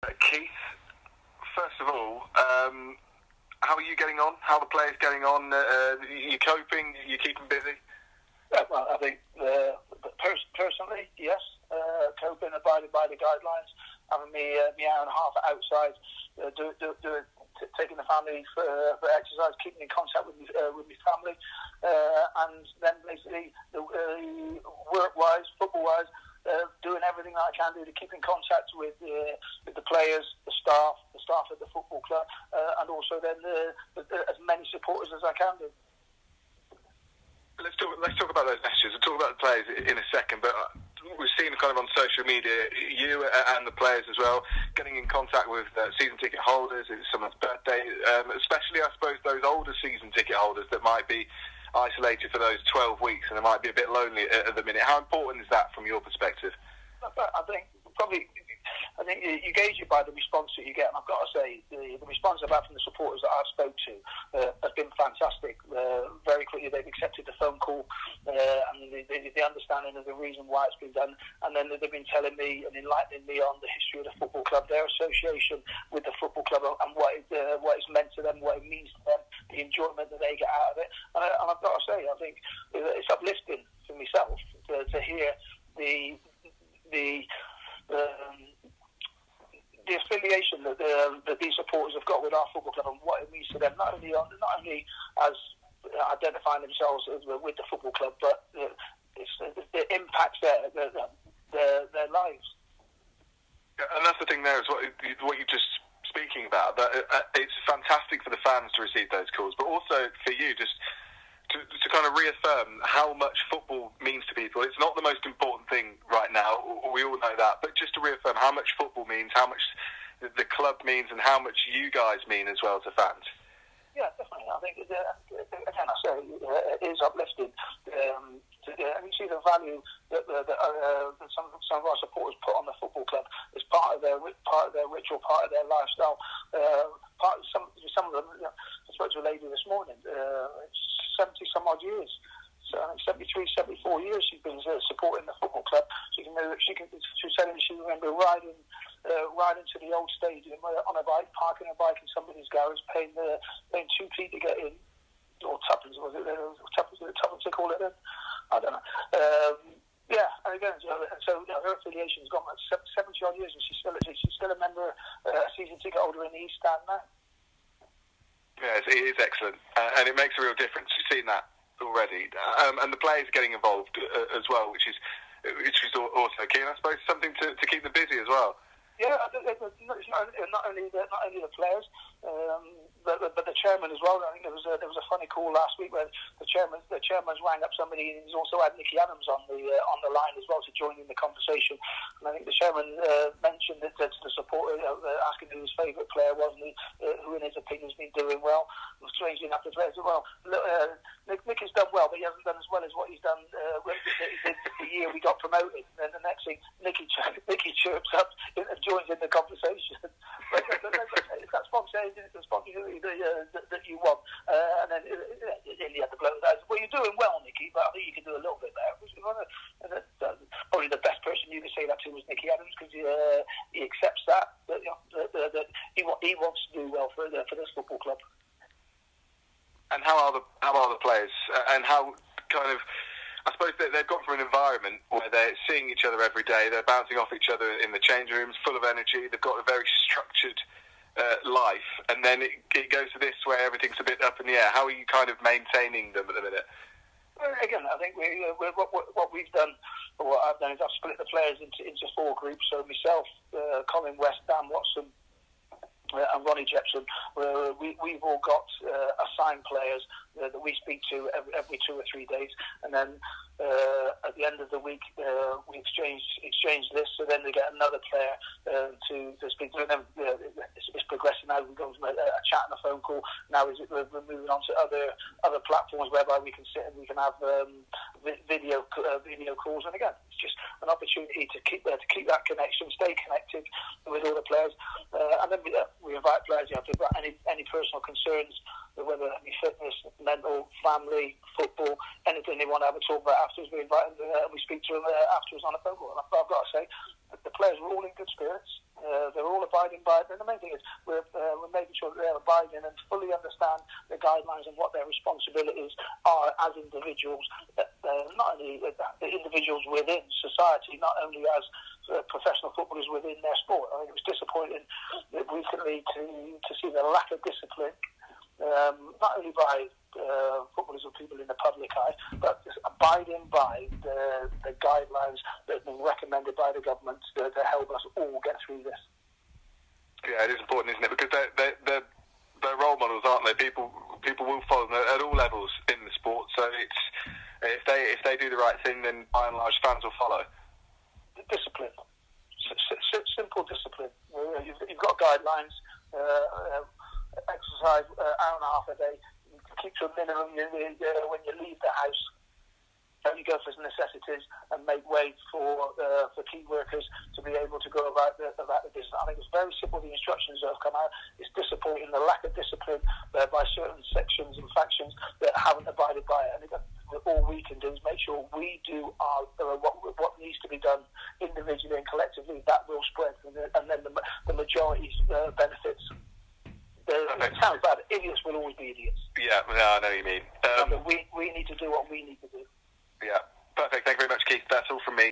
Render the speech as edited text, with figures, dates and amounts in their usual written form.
Keith, first of all, how are you getting on? How are the players getting on? Are you coping? Are you keeping busy? Well, I think personally, yes, coping, abiding by the guidelines, having me hour and a half outside, taking the family for exercise, keeping in contact with my family, and then basically work-wise, football-wise, doing everything that I can do to keep in contact with the players, the staff at the football club, and also then as many supporters as I can do. Let's talk about those messages. We'll talk about the players in a second, but we've seen kind of on social media, you and the players as well, getting in contact with season ticket holders. It's someone's birthday, especially, I suppose, those older season ticket holders that might be isolated for those 12 weeks and they might be a bit lonely at the minute. How important is that from your perspective? I think you gauge it by the response that you get, and I've got to say the response I've had from the supporters that I've spoke to has been fantastic. Very quickly they've accepted the phone call and the understanding of the reason why it's been done, and then they've been telling me and enlightening me on the history of the football club, their association with the football club, and what it's meant to them, what it means to them, the enjoyment that they get out of it. And I've got to say, I think it's uplifting for myself to hear the affiliation that these supporters have got with our football club and what it means to them, not only as identifying themselves with the football club, but it impacts their lives. And that's the thing there, is what you're just speaking about, that it's fantastic for the fans to receive those calls, but also for you just to kind of reaffirm how much football means to people. It's not the most important thing right now, we all know that, but just to reaffirm how much football means, how much the club means, and how much you guys mean as well to fans. Yeah, definitely. I think, again, I say it is uplifting. And you see the value that some of our supporters put on the football club as part of their ritual, part of their lifestyle. Some of them, I spoke to a lady this morning, 70-some odd years. So 73, 74 years she's been supporting the football club. She was saying she remember riding to the old stadium on a bike, parking a bike in somebody's garage, paying 2p to get in, or tuppence, was it? Tuppence they call it then? I don't know. Yeah, and again, so her affiliation has gone 70 odd years, and she's still a member, a season ticket holder in the East Stand now. Yes, it is excellent, and it makes a real difference. You've seen that already, and the players are getting involved as well, which is also key. And I suppose something to keep them busy as well. Yeah, not only the players, but the chairman as well. I think there was a funny call last week where the chairman's rang up somebody, and he's also had Nicky Adams on the line as well to join in the conversation. And I think the chairman mentioned it to the supporter, asking who his favourite player was, and who in his opinion has been doing well. Strangely enough, the players as well. Nick has done well, but he hasn't done as well as what he's done the year we got promoted. And the next thing, Nicky chirps up and joins in the conversation. That's spontaneity, it's the spontaneity that you want. And then in the end, the bloke says, "Well, you're doing well, Nicky, but I think you can do a little bit better." Probably the best person you could say that to was Nicky Adams, because he accepts that he wants to do well for this football club. And how are the players? And how kind of, I suppose they've got from an environment where they're seeing each other every day, they're bouncing off each other in the change rooms, full of energy, they've got a very structured life, and then it goes to this where everything's a bit up in the air. How are you kind of maintaining them at the minute? Again, I think what we've done, or what I've done, is I've split the players into four groups. So myself, Colin West, Dan Watson, and Ronnie Jepson, we've all got assigned players that we speak to every 2 or 3 days, and then at the end of the week we exchange lists, so then they get another player to speak to them. It's progressing now. We've gone from a chat and a phone call. Now we're moving on to other platforms whereby we can sit and we can have video calls, and again, it's just an opportunity to keep that connection, stay connected with all the players, and then we invite players. If they've got any personal concerns, whether that be fitness, mental, family, football, anything they want to have a talk about afterwards, we invite them and we speak to them afterwards on a phone call. And I've got to say, the players were all in good spirits. They're all abiding by it. And the main thing is we're making sure that they're abiding and fully understand the guidelines and what their responsibilities are as individuals, not only the individuals within society, not only as professional footballers within their sport. I think it was disappointing recently to see the lack of discipline, not only by footballers or people in the public eye, but just abiding by the guidelines that have been recommended by the government to help us all get through this. Yeah, it is important, isn't it? Because they're role models, aren't they? People will follow them at all levels in the sport. So it's if they do the right thing, then by and large fans will follow. Discipline, simple discipline. You've got guidelines. Exercise hour and a half a day. Keep to a minimum when you leave the house. Only go for necessities and make way for key workers to be able to go about the business. I think it's very simple, the instructions that have come out. It's disappointing, the lack of discipline by certain sections and factions that haven't abided by it. And all we can do is make sure we do what needs to be done individually and collectively. That will spread, and then the majority benefits. It sounds bad. Idiots will always be idiots. Yeah, I know what you mean. We need to do what we need to do. Yeah, perfect. Thank you very much, Keith. That's all from me.